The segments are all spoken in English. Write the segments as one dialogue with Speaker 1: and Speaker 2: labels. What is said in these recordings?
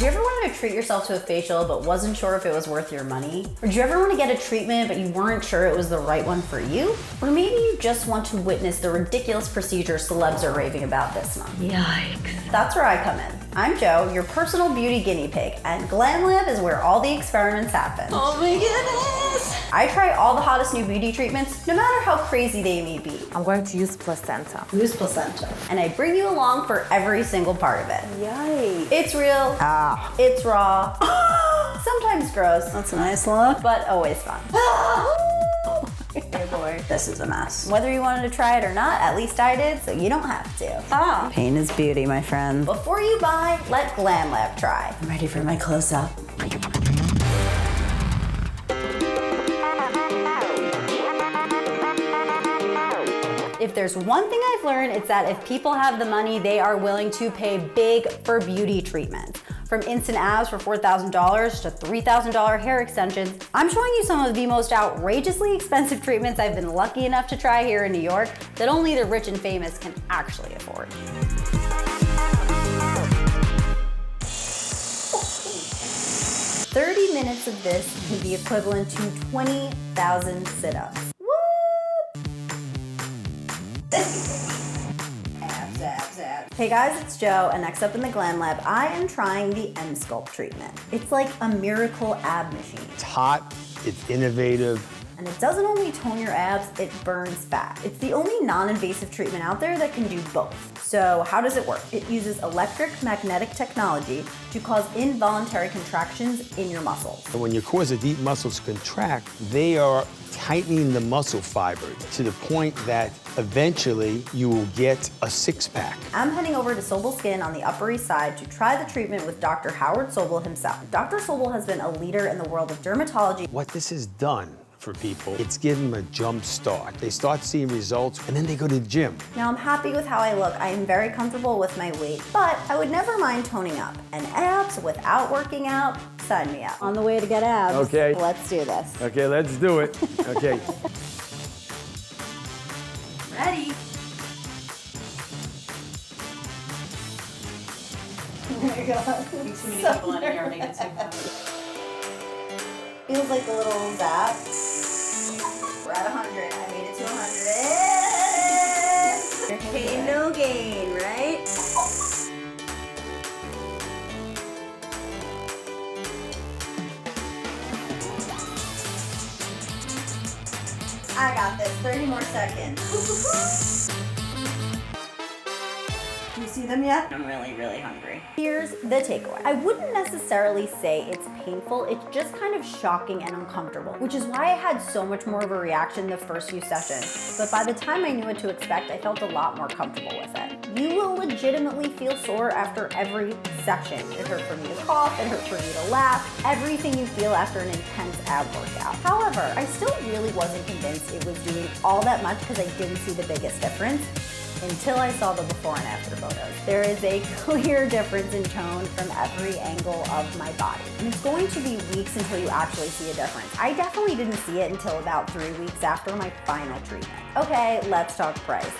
Speaker 1: you ever wanted to treat yourself to a facial but wasn't sure if it was worth your money? Or did you ever want to get a treatment but you weren't sure it was the right one for you? Or maybe you just want to witness the ridiculous procedure celebs are raving about this month.
Speaker 2: Yikes.
Speaker 1: That's where I come in. I'm Joe, your personal beauty guinea pig, and Glam Lab is where all the experiments happen.
Speaker 2: Oh my goodness.
Speaker 1: I try all the hottest new beauty treatments, no matter how crazy they may be.
Speaker 2: I'm going to use placenta.
Speaker 1: Use placenta. And I bring you along for every single part of it.
Speaker 2: Yikes.
Speaker 1: It's real. It's raw. Sometimes gross.
Speaker 2: That's a nice look.
Speaker 1: But always fun. Oh boy, this is a mess. Whether you wanted to try it or not, at least I did, so you don't have to.
Speaker 2: Pain is beauty, my friend.
Speaker 1: Before you buy, let Glam Lab try.
Speaker 2: I'm ready for my close-up.
Speaker 1: If there's one thing I've learned, it's that if people have the money, they are willing to pay big for beauty treatments. From instant abs for $4,000 to $3,000 hair extensions, I'm showing you some of the most outrageously expensive treatments I've been lucky enough to try here in New York that only the rich and famous can actually afford. Oh. 30 minutes of this can be equivalent to 20,000 sit-ups. Hey guys, it's Joe, and next up in the Glam Lab, I am trying the M-Sculpt treatment. It's like a miracle ab machine.
Speaker 3: It's hot, it's innovative.
Speaker 1: And it doesn't only tone your abs, it burns fat. It's the only non-invasive treatment out there that can do both. So how does it work? It uses electric-magnetic technology to cause involuntary contractions in your muscles.
Speaker 3: And when you cause the deep muscles to contract, they are tightening the muscle fibers to the point that eventually you will get a six-pack.
Speaker 1: I'm heading over to Sobel Skin on the Upper East Side to try the treatment with Dr. Howard Sobel himself. Dr. Sobel has been a leader in the world of dermatology.
Speaker 3: What this has done for people, it's given them a jump start. They start seeing results, and then they go to the gym.
Speaker 1: Now I'm happy with how I look. I am very comfortable with my weight, but I would never mind toning up. And abs without working out, sign me up. On the way to get abs,
Speaker 3: Okay.
Speaker 1: Let's do this.
Speaker 3: Okay, let's do it. Okay.
Speaker 1: Ready? Oh my God.
Speaker 2: Too many people in here make it too fun.
Speaker 1: Feels like a little zap. We're at 100. I made it to 100. Pain, no gain, right? I got this. 30 more seconds. Do you see them yet?
Speaker 2: I'm really, really hungry.
Speaker 1: Here's the takeaway. I wouldn't necessarily say it's painful, it's just kind of shocking and uncomfortable, which is why I had so much more of a reaction the first few sessions. But by the time I knew what to expect, I felt a lot more comfortable with it. You will legitimately feel sore after every session. It hurt for me to cough, it hurt for me to laugh, everything you feel after an intense ab workout. However, I still really wasn't convinced it was doing all that much because I didn't see the biggest difference until I saw the before and after photos. There is a clear difference in tone from every angle of my body. And it's going to be weeks until you actually see a difference. I definitely didn't see it until about 3 weeks after my final treatment. Okay, let's talk price.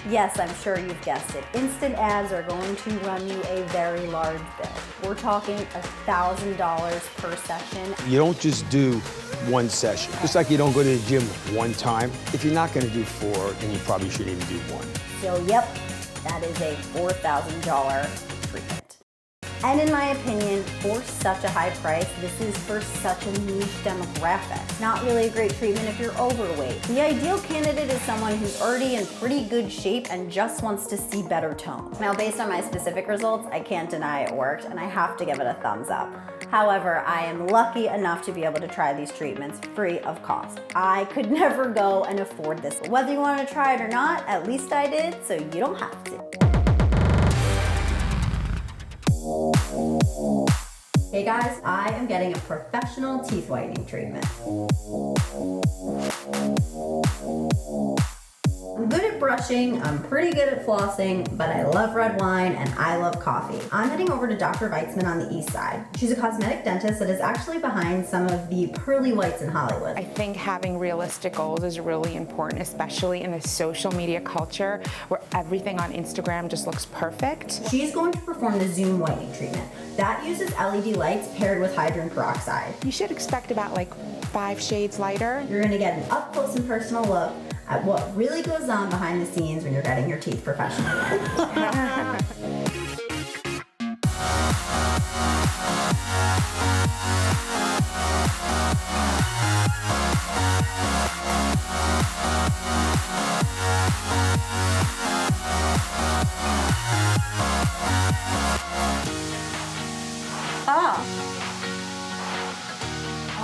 Speaker 1: Yes, I'm sure you've guessed it. Instant abs are going to run you a very large bill. We're talking $1,000 per session.
Speaker 3: You don't just do one session. Just like you don't go to the gym one time. If you're not gonna do 4, then you probably shouldn't even do 1.
Speaker 1: So yep, that is a $4,000 treatment. And in my opinion, for such a high price, this is for such a niche demographic. Not really a great treatment if you're overweight. The ideal candidate is someone who's already in pretty good shape and just wants to see better tone. Now, based on my specific results, I can't deny it worked, and I have to give it a thumbs up. However, I am lucky enough to be able to try these treatments free of cost. I could never go and afford this. Whether you want to try it or not, at least I did, so you don't have to. Hey guys, I am getting a professional teeth whitening treatment. I'm good at brushing, I'm pretty good at flossing, but I love red wine and I love coffee. I'm heading over to Dr. Weitzman on the east side. She's a cosmetic dentist that is actually behind some of the pearly whites in Hollywood.
Speaker 4: I think having realistic goals is really important, especially in the social media culture where everything on Instagram just looks perfect.
Speaker 1: She's going to perform the Zoom whitening treatment. That uses LED lights paired with hydrogen peroxide.
Speaker 4: You should expect about like 5 shades lighter.
Speaker 1: You're gonna get an up close and personal look at what really goes on behind the scenes when you're getting your teeth professionally done.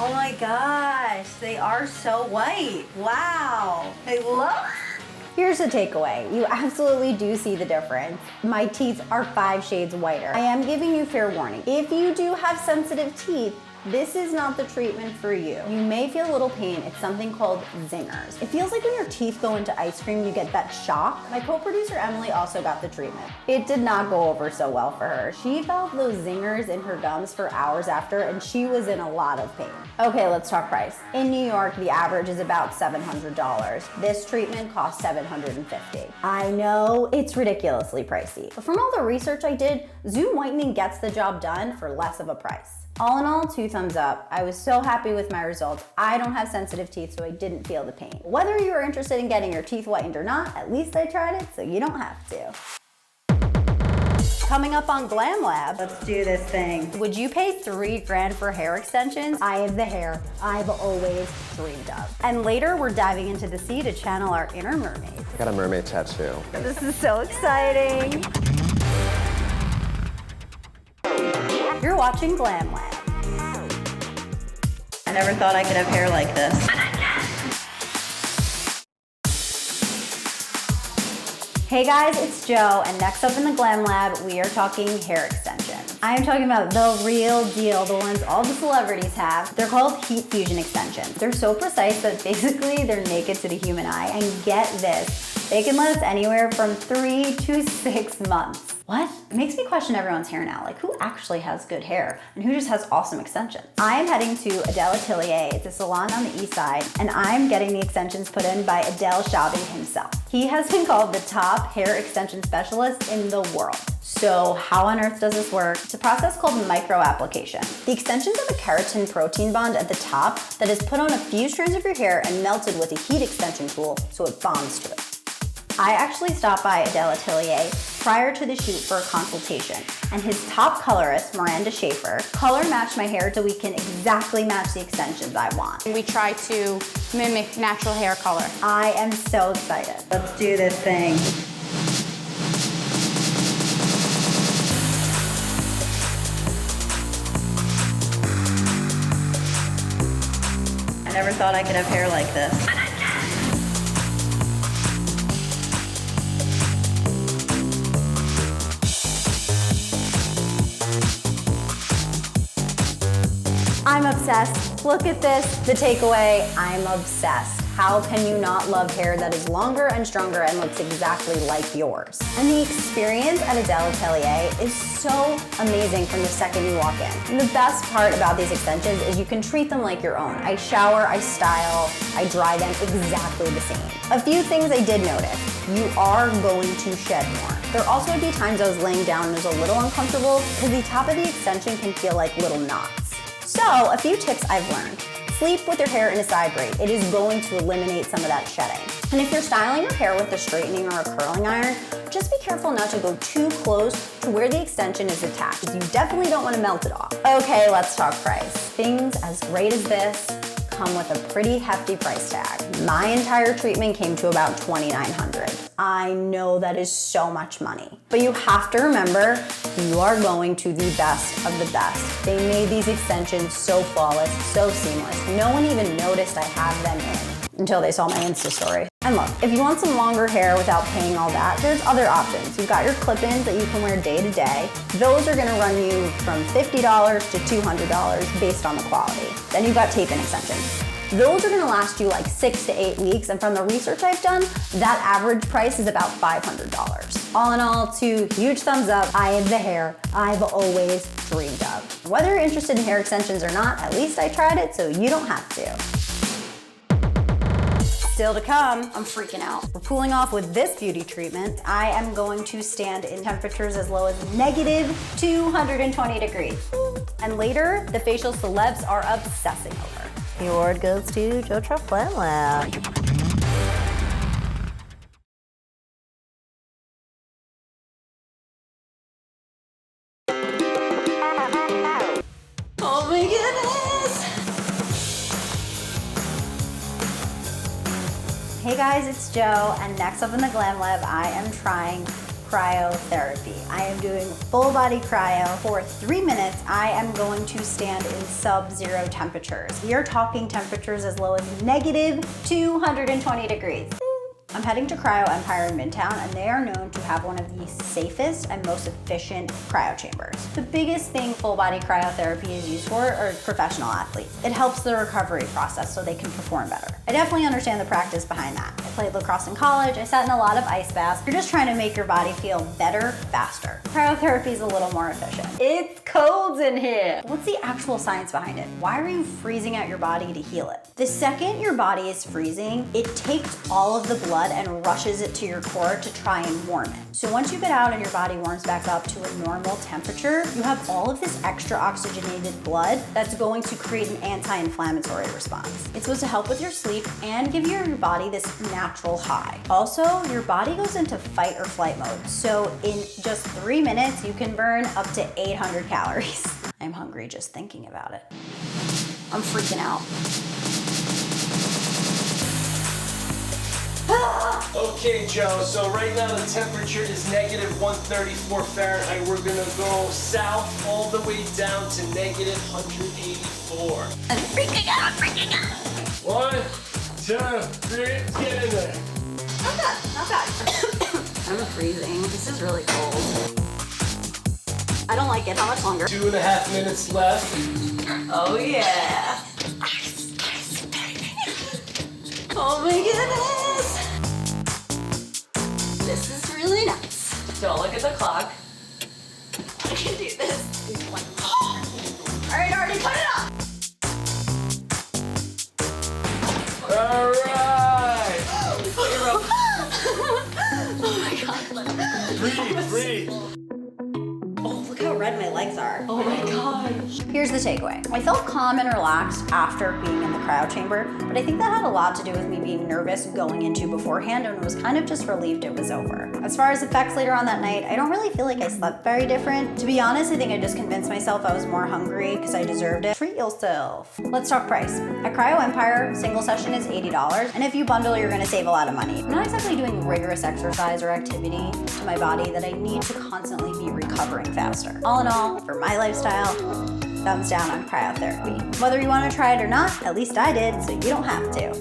Speaker 2: Oh my gosh, they are so white. Wow. I love.
Speaker 1: Here's the takeaway. You absolutely do see the difference. My teeth are 5 shades whiter. I am giving you fair warning. If you do have sensitive teeth, this is not the treatment for you. You may feel a little pain. It's something called zingers. It feels like when your teeth go into ice cream, you get that shock. My co-producer Emily also got the treatment. It did not go over so well for her. She felt those zingers in her gums for hours after, and she was in a lot of pain. Okay, let's talk price. In New York, the average is about $700. This treatment costs $750. I know it's ridiculously pricey, but from all the research I did, Zoom whitening gets the job done for less of a price. All in all, 2 thumbs up. I was so happy with my results. I don't have sensitive teeth, so I didn't feel the pain. Whether you are interested in getting your teeth whitened or not, at least I tried it, so you don't have to. Coming up on Glam Lab,
Speaker 2: Let's do this thing.
Speaker 1: would you pay $3 grand for hair extensions? I have the hair I've always dreamed of. And later, we're diving into the sea to channel our inner mermaid.
Speaker 5: I got a mermaid tattoo.
Speaker 1: This is so exciting. You're watching Glam Lab.
Speaker 2: I never thought I could have hair like this.
Speaker 1: Hey guys, it's Jo, and next up in the Glam Lab, we are talking hair extensions. I am talking about the real deal, the ones all the celebrities have. They're called heat fusion extensions. They're so precise that basically they're naked to the human eye. And get this, they can last anywhere from 3 to 6 months. What? It makes me question everyone's hair now. Like, who actually has good hair and who just has awesome extensions? I am heading to Adele Atelier. It's a salon on the east side, and I'm getting the extensions put in by Adele Shabby himself. He has been called the top hair extension specialist in the world. So how on earth does this work? It's a process called microapplication. The extensions have a keratin protein bond at the top that is put on a few strands of your hair and melted with a heat extension tool so it bonds to it. I actually stopped by Adele Atelier prior to the shoot for a consultation, and his top colorist, Miranda Schaefer, color matched my hair so we can exactly match the extensions I want.
Speaker 6: We try to mimic natural hair color.
Speaker 1: I am so excited.
Speaker 2: Let's do this thing. I never thought I could have hair like this.
Speaker 1: I'm obsessed. Look at this. The takeaway, I'm obsessed. How can you not love hair that is longer and stronger and looks exactly like yours? And the experience at Adele Atelier is so amazing from the second you walk in. And the best part about these extensions is you can treat them like your own. I shower, I style, I dry them exactly the same. A few things I did notice. You are going to shed more. There also would be times I was laying down and it was a little uncomfortable because the top of the extension can feel like little knots. So, a few tips I've learned. Sleep with your hair in a side braid. It is going to eliminate some of that shedding. And if you're styling your hair with a straightening or a curling iron, just be careful not to go too close to where the extension is attached, because you definitely don't want to melt it off. Okay, let's talk price. Things as great as this come with a pretty hefty price tag. My entire treatment came to about $2,900. I know that is so much money, but you have to remember you are going to the best of the best. They made these extensions so flawless, so seamless. No one even noticed I have them in until they saw my Insta story. And look, if you want some longer hair without paying all that, there's other options. You've got your clip-ins that you can wear day to day. Those are gonna run you from $50 to $200 based on the quality. Then you've got tape-in extensions. those are gonna last you like 6 to 8 weeks, and from the research I've done, that average price is about $500. All in all, 2 huge thumbs up. I have the hair I've always dreamed of. Whether you're interested in hair extensions or not, at least I tried it, so you don't have to. Still to come, I'm freaking out. We're cooling off with this beauty treatment. I am going to stand in temperatures as low as negative 220 degrees. And later, the facial celebs are obsessing over. The award goes to JoJo Glam. Oh my goodness! Hey guys, it's Jo, and next up in the Glam Lab, I am trying cryotherapy. I am doing full body cryo for 3 minutes. I am going to stand in sub-zero temperatures. We are talking temperatures as low as negative 220 degrees. I'm heading to Cryo Empire in Midtown, and they are known to have one of the safest and most efficient cryo chambers. The biggest thing full body cryotherapy is used for are professional athletes. It helps the recovery process so they can perform better. I definitely understand the practice behind that. I played lacrosse in college, I sat in a lot of ice baths. You're just trying to make your body feel better, faster. Cryotherapy is a little more efficient. It's cold in here. What's the actual science behind it? Why are you freezing out your body to heal it? The second your body is freezing, it takes all of the blood and rushes it to your core to try and warm it. So once you get out and your body warms back up to a normal temperature, you have all of this extra oxygenated blood that's going to create an anti-inflammatory response. It's supposed to help with your sleep and give your body this natural high. Also, your body goes into fight or flight mode. So in just 3 minutes, you can burn up to 800 calories. I'm hungry just thinking about it. I'm freaking out.
Speaker 5: Okay, Joe, so right now the temperature is negative 134 Fahrenheit. We're gonna go south all the way down to negative 184.
Speaker 1: I'm freaking out, I'm freaking out.
Speaker 5: 1, 2, 3, let's get in there.
Speaker 1: Not bad, not bad. I'm freezing, this is really cold. I don't like it, how much longer?
Speaker 5: 2.5 minutes left.
Speaker 1: Oh yeah. Oh my goodness. This is really nice. Don't look at the clock. I can do this. All right, already put it up.
Speaker 5: All right.
Speaker 1: Oh my God.
Speaker 5: Breathe, breathe.
Speaker 1: Oh, look how red my legs are. Oh my gosh. Here's the takeaway. I felt calm and relaxed after being in the cryo chamber, but I think that had a lot to do with me being nervous going into beforehand and was kind of just relieved it was over. As far as effects later on that night, I don't really feel like I slept very different. To be honest, I think I just convinced myself I was more hungry because I deserved it. Treat yourself. Let's talk price. At Cryo Empire, single session is $80, and if you bundle, you're gonna save a lot of money. I'm not exactly doing rigorous exercise or activity to my body that I need to constantly be recovering faster. All in all, for my lifestyle, thumbs down on cryotherapy. Whether you want to try it or not, at least I did, so you don't have to.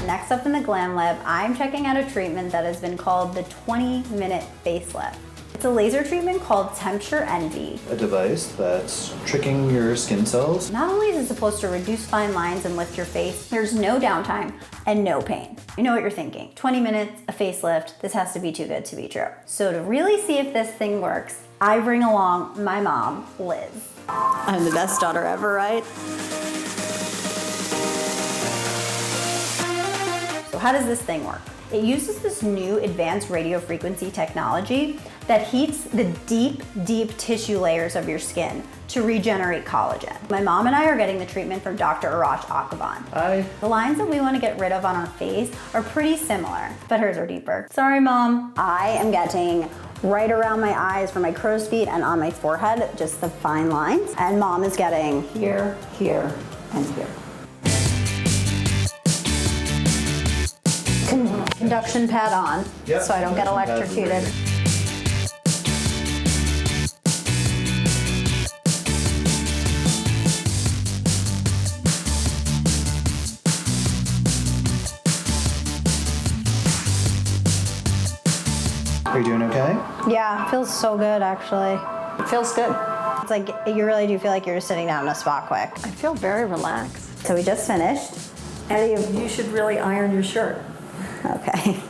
Speaker 1: Next up in the Glam Lab, I'm checking out a treatment that has been called the 20-minute facelift. It's a laser treatment called Temperature Envy.
Speaker 7: A device that's tricking your skin cells.
Speaker 1: Not only is it supposed to reduce fine lines and lift your face, there's no downtime and no pain. You know what you're thinking. 20 minutes, a facelift, this has to be too good to be true. So to really see if this thing works, I bring along my mom, Liz. I'm the best daughter ever, right? So how does this thing work? It uses this new advanced radio frequency technology that heats the deep, deep tissue layers of your skin to regenerate collagen. My mom and I are getting the treatment from Dr. Arash Akhavan.
Speaker 7: Hi.
Speaker 1: The lines that we want to get rid of on our face are pretty similar, but hers are deeper. Sorry, Mom. I am getting right around my eyes for my crow's feet and on my forehead, just the fine lines. And Mom is getting here, here, and here. Conduction pad on,
Speaker 7: Yep,
Speaker 1: so I don't get
Speaker 7: conduction pad's
Speaker 1: electrocuted.
Speaker 7: ready. Are you doing okay?
Speaker 1: Yeah, it feels so good actually. It feels good. It's like, you really do feel like you're just sitting down in a spa quick.
Speaker 2: I feel very relaxed.
Speaker 1: So we just finished.
Speaker 2: Eddie, you should really iron your shirt.
Speaker 1: Okay.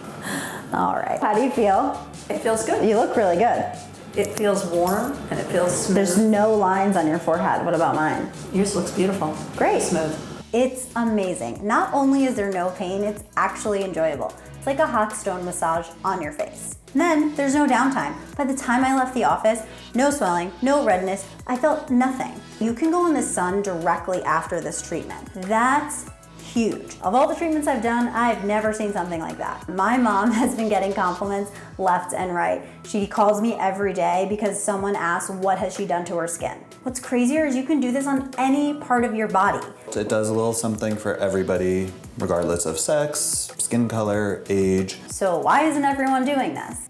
Speaker 1: All right. How do you feel?
Speaker 2: It feels good.
Speaker 1: You look really good.
Speaker 2: It feels warm and it feels smooth.
Speaker 1: There's no lines on your forehead. What about mine?
Speaker 2: Yours looks beautiful.
Speaker 1: Great.
Speaker 2: Smooth.
Speaker 1: It's amazing. Not only is there no pain, it's actually enjoyable. It's like a hot stone massage on your face. And then there's no downtime. By the time I left the office, no swelling, no redness, I felt nothing. You can go in the sun directly after this treatment. That's huge. Of all the treatments I've done, I've never seen something like that. My mom has been getting compliments left and right. She calls me every day because someone asks what has she done to her skin. What's crazier is you can do this on any part of your body.
Speaker 7: It does a little something for everybody, regardless of sex, skin color, age.
Speaker 1: So why isn't everyone doing this?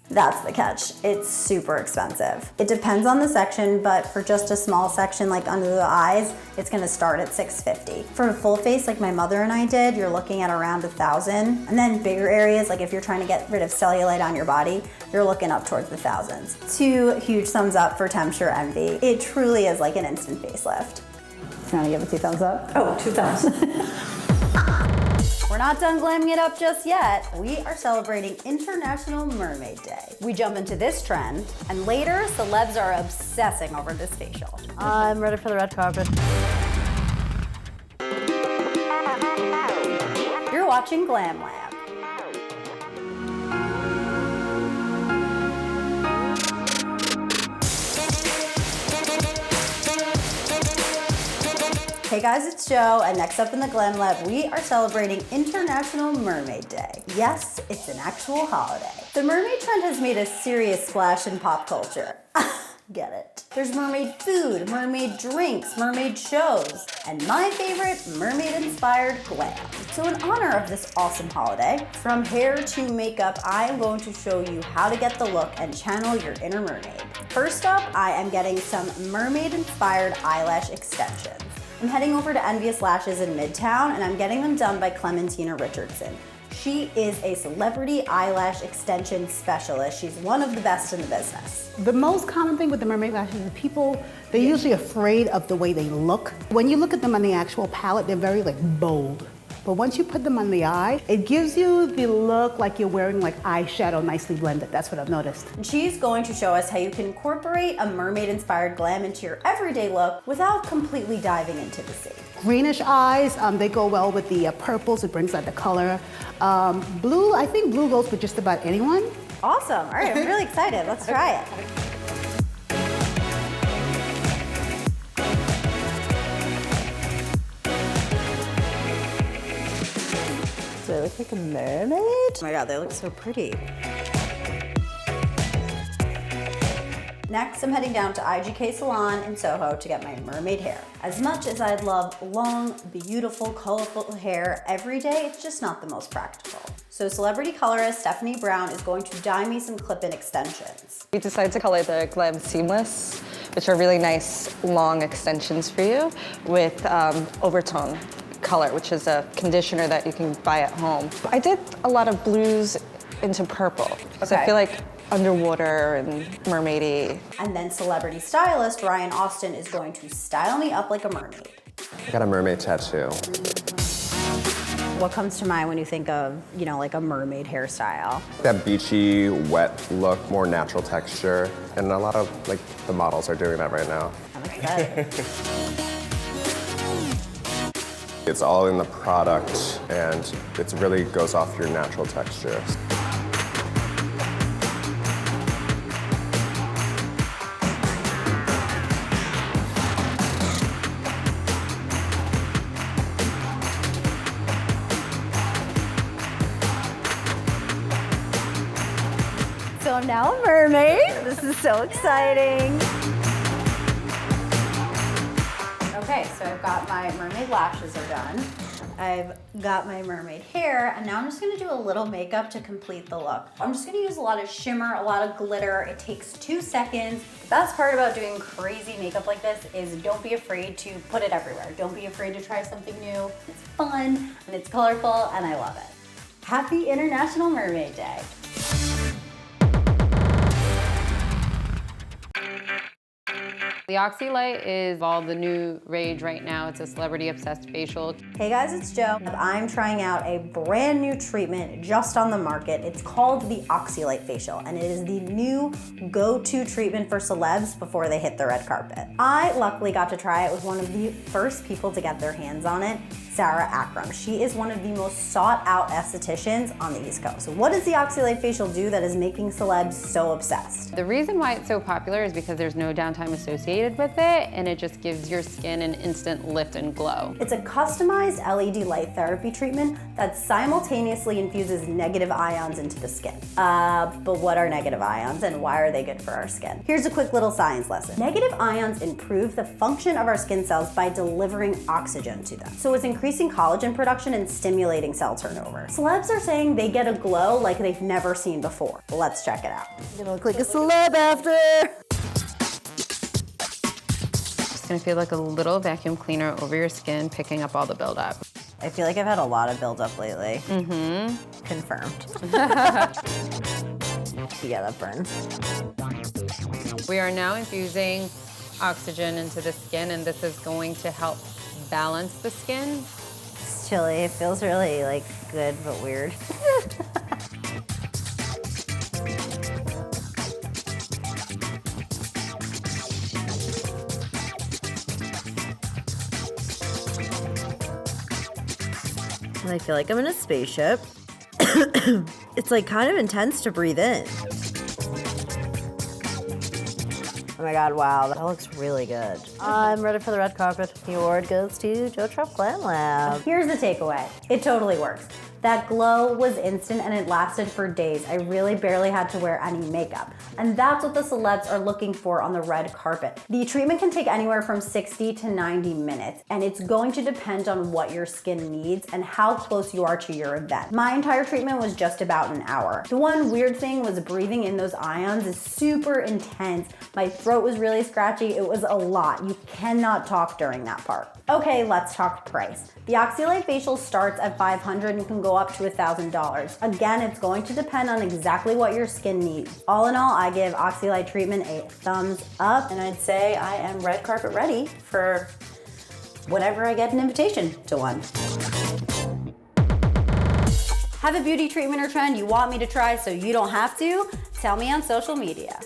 Speaker 1: That's the catch. It's super expensive. It depends on the section, but for just a small section like under the eyes, it's gonna start at $650. For a full face like my mother and I did, you're looking at around $1,000. And then bigger areas, like if you're trying to get rid of cellulite on your body, you're looking up towards the thousands. 2 huge thumbs up for Temperature Envy. It truly is like an instant facelift. You wanna give it 2 thumbs up?
Speaker 2: Oh, 2 thumbs.
Speaker 1: We're not done glamming it up just yet. We are celebrating International Mermaid Day. We jump into this trend, and later, celebs are obsessing over this facial. I'm ready for the red carpet. You're watching Glam Lab. Hey guys, it's Jo, and next up in the Glam Lab, we are celebrating International Mermaid Day. Yes, it's an actual holiday. The mermaid trend has made a serious splash in pop culture. Get it? There's mermaid food, mermaid drinks, mermaid shows, and my favorite, mermaid-inspired glam. So in honor of this awesome holiday, from hair to makeup, I am going to show you how to get the look and channel your inner mermaid. First up, I am getting some mermaid-inspired eyelash extensions. I'm heading over to Envious Lashes in Midtown, and I'm getting them done by Clementina Richardson. She is a celebrity eyelash extension specialist. She's one of the best in the business.
Speaker 8: The most common thing with the mermaid lashes is people, they're usually afraid of the way they look. When you look at them on the actual palette, they're very like bold. But once you put them on the eye, it gives you the look like you're wearing like eyeshadow nicely blended. That's what I've noticed.
Speaker 1: And she's going to show us how you can incorporate a mermaid-inspired glam into your everyday look without completely diving into the sea.
Speaker 8: Greenish eyes, they go well with the purples. It brings out the color. Blue, I think blue goes with just about anyone.
Speaker 1: Awesome. All right, I'm really excited. Let's try it. Do they look like a mermaid? Oh my God, they look so pretty. Next, I'm heading down to IGK Salon in Soho to get my mermaid hair. As much as I'd love long, beautiful, colorful hair every day, it's just not the most practical. So celebrity colorist Stephanie Brown is going to dye me some clip-in extensions.
Speaker 9: We decided to color the Glam Seamless, which are really nice, long extensions for you with overtone color, which is a conditioner that you can buy at home. I did a lot of blues into purple, so I feel like underwater and mermaidy.
Speaker 1: And then celebrity stylist Ryan Austin is going to style me up like a mermaid.
Speaker 10: I got a mermaid tattoo.
Speaker 1: What comes to mind when you think of, you know, like a mermaid hairstyle?
Speaker 10: That beachy, wet look, more natural texture, and a lot of like the models are doing that right now.
Speaker 1: I'm excited.
Speaker 10: It's all in the product, and it really goes off your natural texture.
Speaker 1: So I'm now a mermaid. This is so exciting. Okay, so I've got my mermaid lashes are done. I've got my mermaid hair, and now I'm just gonna do a little makeup to complete the look. I'm just gonna use a lot of shimmer, a lot of glitter. It takes 2 seconds. The best part about doing crazy makeup like this is don't be afraid to put it everywhere. Don't be afraid to try something new. It's fun, and it's colorful, and I love it. Happy International Mermaid Day.
Speaker 11: The Oxy Light is all the new rage right now. It's a celebrity-obsessed facial.
Speaker 1: Hey guys, it's Jo. I'm trying out a brand new treatment just on the market. It's called the Oxy Light Facial, and it is the new go-to treatment for celebs before they hit the red carpet. I luckily got to try it with one of the first people to get their hands on it, Sarah Akram. She is one of the most sought-out estheticians on the East Coast. So what does the Oxy Light Facial do that is making celebs so obsessed?
Speaker 11: The reason why it's so popular is because there's no downtime associated with it, and it just gives your skin an instant lift and glow.
Speaker 1: It's a customized LED light therapy treatment that simultaneously infuses negative ions into the skin. But what are negative ions and why are they good for our skin? Here's a quick little science lesson. Negative ions improve the function of our skin cells by delivering oxygen to them. So it's increasing collagen production and stimulating cell turnover. Celebs are saying they get a glow like they've never seen before. Let's check it out. I'm gonna click a celeb after.
Speaker 11: It's gonna feel like a little vacuum cleaner over your skin, picking up all the buildup.
Speaker 1: I feel like I've had a lot of buildup lately.
Speaker 11: Mm-hmm.
Speaker 1: Confirmed. Yeah, that burns.
Speaker 11: We are now infusing oxygen into the skin, and this is going to help balance the skin.
Speaker 1: It's chilly. It feels really like good but weird. I feel like I'm in a spaceship. It's like kind of intense to breathe in. Oh my God, wow, that looks really good. I'm ready for the red carpet. The award goes to Jo Trop Glam Lab. Here's the takeaway. It totally works. That glow was instant and it lasted for days. I really barely had to wear any makeup. And that's what the celebs are looking for on the red carpet. The treatment can take anywhere from 60 to 90 minutes, and it's going to depend on what your skin needs and how close you are to your event. My entire treatment was just about an hour. The one weird thing was breathing in those ions is super intense. My throat was really scratchy. It was a lot. You cannot talk during that part. Okay, let's talk price. The Oxy Light Facial starts at $500 and can go up to $1,000. Again, it's going to depend on exactly what your skin needs. All in all, I give Oxy Light treatment a thumbs up, and I'd say I am red carpet ready for whenever I get an invitation to one. Have a beauty treatment or trend you want me to try so you don't have to? Tell me on social media.